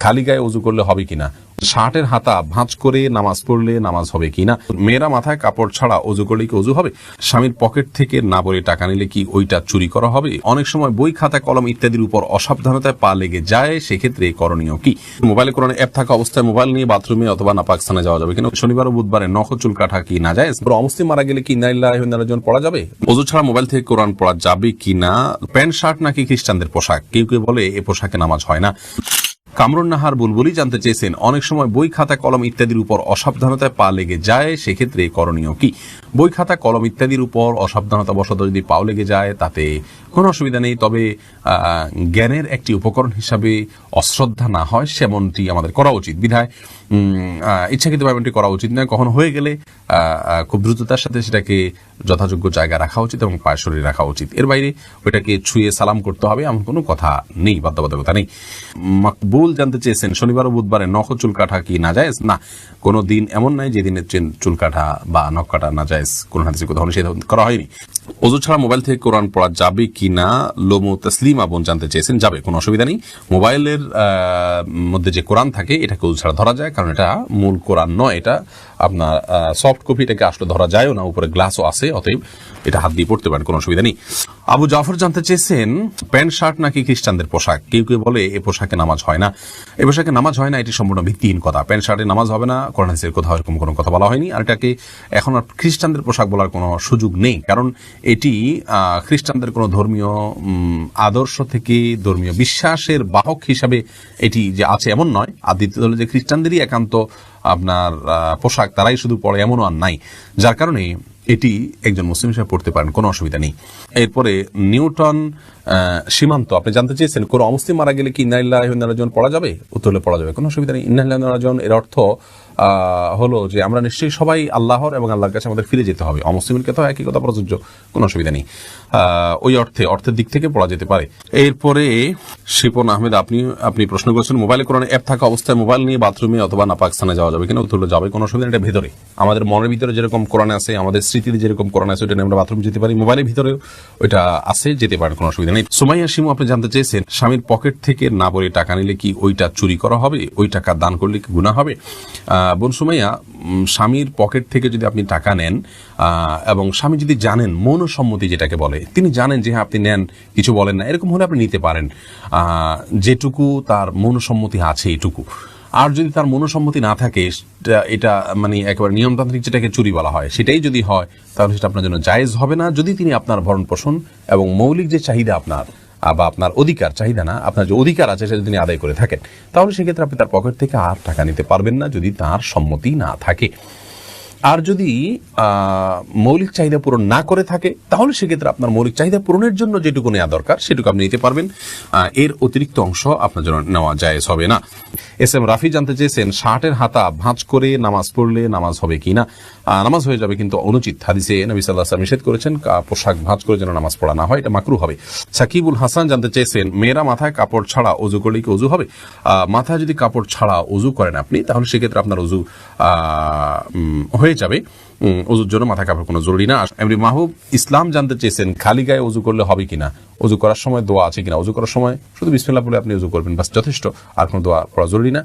খালি গায়ে ওযু করলে হবে কিনা, শার্টের হাতা ভাঁজ করে নামাজ পড়লে নামাজ হবে কিনা, মেয়েরা মাথায় কাপড় ছাড়া ওযু করলে কি ওযু হবে, স্বামীর পকেট থেকে না বলে টাকা নিলে কি ওইটা চুরি করা হবে, অনেক সময় বই খাতা কলম ইত্যাদির উপর অসাবধানতায় পা লেগে যায়, সেক্ষেত্রে করণীয় কি, মোবাইলে কোরআন অ্যাপ থাকা অবস্থায় মোবাইল নিয়ে বাথরুমে অথবা নাপাক স্থানে যাওয়া যাবে কিনা, শনিবার ও বুধবারে নখ চুল কাটা কি না যায়, অমুসলিম মারা গেলে কি ইন্না লিল্লাহি ওয়া ইন্না ইলাইহি রাজিউন পড়া যাবে, ওযু ছাড়া মোবাইল থেকে কোরআন পড়া যাবে কিনা, প্যান্ট শার্ট নাকি খ্রিস্টানদের পোশাক, কেউ কেউ বলে এ পোশাকে নামাজ হয় না। কামরুন নাহার বুলবুলি জানতে চেয়েছেন, অনেক সময় বই খাতা কলম ইত্যাদির উপর অসাবধানতায় পা লেগে যায়, সেক্ষেত্রে করণীয় কি, বই খাতা কলম ইত্যাদির উপর অসাবধানতা বশত যদি পাও লেগে যায় তাতে কোনো অসুবিধা নেই, তবে জ্ঞানের একটি উপকরণ হিসাবে অশ্রদ্ধা না হয় সেমনটি আমাদের করা উচিত। বিধায় ইচ্ছাকৃতভাবে এমনটি করা উচিত নয়, কখনো হয়ে গেলে খুব দ্রুততার সাথে সেটাকে যথাযোগ্য জায়গায় রাখা উচিত এবং পায়ে সরিয়ে রাখা উচিত। এর বাইরে ওইটাকে ছুঁয়ে সালাম করতে হবে এমন কোনো কথা নেই, বাধ্যবাধকতা নেই। মকবুল জানতে চেয়েছেন, শনিবার ও বুধবারে নখ চুল কাটা কি না যায়, না কোনো দিন এমন নাই যেদিনে চুল কাটা বা নখ কাটা না যায়, কোন হাদিসে কোথাও নিষেধ করা হয়নি। ওযু ছাড়া মোবাইল থেকে কোরআন পড়া যাবে কিনা, লোমো তসলিমা বোন জানতে চেয়েছেন, যাবে, কোনো অসুবিধা নেই। মোবাইলের মধ্যে যে কোরআন থাকে এটাকে ওযু ছাড়া ধরা যায়, কারণ এটা মূল কোরআন নয়, এটা আপনার সফট কপি, এটাকে আসলে ধরা যায়ও না, উপরে গ্লাসও আছে, অতএব এটা হাত দিয়ে পড়তে পারেন, কোনো অসুবিধা নেই। আবু জাফর জানতে চেয়েছেন, প্যান্ট শার্ট নাকি খ্রিস্টানদের পোশাক, কেউ কেউ বলে এ পোশাকে নামাজ হয় না, এ পোশাকে নামাজ হয় না, এটি সম্পূর্ণ ভিত্তিহীন কথা। প্যান্ট শার্টে নামাজ হবে না, কোরআন হাদিসের কোথাও এরকম কোনো কথা বলা হয়নি, আর এটাকে এখন আর খ্রিস্টানদের পোশাক বলার কোনো সুযোগ নেই, কারণ এটি খ্রিস্টানদের কোনো ধর্মীয় আদর্শ থেকে ধর্মীয় বিশ্বাসের বাহক হিসাবে এটি যে আছে এমন নয়। আর দ্বিতীয় হলো যে খ্রিস্টানদেরই একান্ত আপনার পোশাক, তারাই শুধু পড়ে এমনও আর নাই, যার কারণে এটি একজন মুসলিম হিসেবে পড়তে পারেন, কোনো অসুবিধা নেই। এরপরে নিউটন সীমান্ত আপনি জানতে চেয়েছেন, কোনো অমুসলিম মারা গেলে কি ইন্না লিল্লাহি ওয়া ইন্না ইলাইহি রাজিউন পড়া যাবে, উত্তর হলে পড়া যাবে, কোনো অসুবিধা নেই। ইন্না লিল্লাহি ওয়া ইন্না ইলাইহি রাজিউন এর অর্থ হলো যে আমরা নিশ্চয়ই সবাই আল্লাহর এবং আল্লাহর কাছে আমাদের ফিরে যেতে হবে, অমুসলিমের ক্ষেত্রে একই কথা প্রযোজ্য, কোনো অসুবিধা নেই। ওই অর্থের দিক থেকে পড়া যেতে পারে। এরপরে শিপন আহমেদ আপনি প্রশ্ন করেছেন, মোবাইলে কোরআন অ্যাপ থাকা অবস্থায় মোবাইল নিয়ে বাথরুমে অথবা নাপাক স্থানে যাওয়া যাবে কিনা, উত্তর হলো যাবে, কোনো অসুবিধা নেই। এটা ভেতরে আমাদের মনের ভিতরে যেরকম কোরআন আছে, আমাদের স্মৃতিতে যেরকম কোরআন আছে, ওইটা নিয়ে আমরা বাথরুম যেতে পারি, মোবাইলের ভিতরেও ওইটা আছে, যেতে পারেন, কোনো অসুবিধা নেই। সুমাইয়া শিমু আপনি জানতে চেয়েছেন, স্বামীর পকেট থেকে না বলে টাকা নিলে কি ওইটা চুরি করা হবে, ওই টাকা দান করলে কি গুনাহ হবে। বোন সুমাইয়া, স্বামীর পকেট থেকে যদি আপনি টাকা নেন এবং স্বামী যদি জানেন, মৌনসম্মতি যেটাকে বলে, তিনি জানেন যে হ্যাঁ আপনি নেন, কিছু বলেন না, এরকম হলে আপনি নিতে পারেন, যেটুকু তার মৌনসম্মতি আছে এটুকু। আর যদি তার মনোসম্মতি না থাকে, এটা মানে একেবারে নিয়মতান্ত্রিক যেটাকে চুরি বলা হয়, সেটাই যদি হয় তাহলে সেটা আপনার জন্য জায়েজ হবে না, যদি তিনি আপনার ভরণ পোষণ এবং মৌলিক যে চাহিদা আপনার বা আপনার অধিকার, চাহিদা না, আপনার যে অধিকার আছে সেটা তিনি আদায় করে থাকেন, তাহলে সেক্ষেত্রে আপনি তার পকেট থেকে আর টাকা নিতে পারবেন না যদি তার সম্মতি না থাকে। আর যদি মৌলিক চাহিদা পূরণ না করে থাকে, তাহলে সেক্ষেত্রে আপনার মৌলিক চাহিদা পূরণের জন্য যেটুকু নেওয়া দরকার সেটুকু আপনি নিতে পারবেন, এর অতিরিক্ত অংশ আপনার জন্য নেওয়া জায়েজ হবে না। এস এম রাফি জানতে চেয়েছেন, শার্টের হাতা ভাঁজ করে নামাজ পড়লে নামাজ হবে কিনা, নামাজ হয়ে যাবে, কিন্তু অনুচিত। হাদিসে নবী সাল্লাল্লাহু আলাইহি ওয়াসাল্লাম নিষেধ করেছেন পোশাক ভাঁজ করে যেন নামাজ পড়া না হয়, এটা মাকরুহ হবে। সাকিবুল হাসান জানতে চেয়েছেন, মেয়েরা মাথায় কাপড় ছাড়া ওযু করলে কি ওযু হবে, মাথায় যদি কাপড় ছাড়া ওযু করেন আপনি, তাহলে সেক্ষেত্রে আপনার ওযু হয়ে যাবে, ওযুর জন্য মাথা কাপড় কোনো জরুরি না। এমনি মাহবুব ইসলাম জানতে চেয়েছেন, খালি গায়ে ওযু করলে হবে কিনা, ওযু করার সময় দোয়া আছে কিনা, ওযু করার সময় শুধু বিসমিল্লাহ বলে আপনি ওযু করবেন, বাস যথেষ্ট, আর কোনো দোয়া পড়া জরুরি না।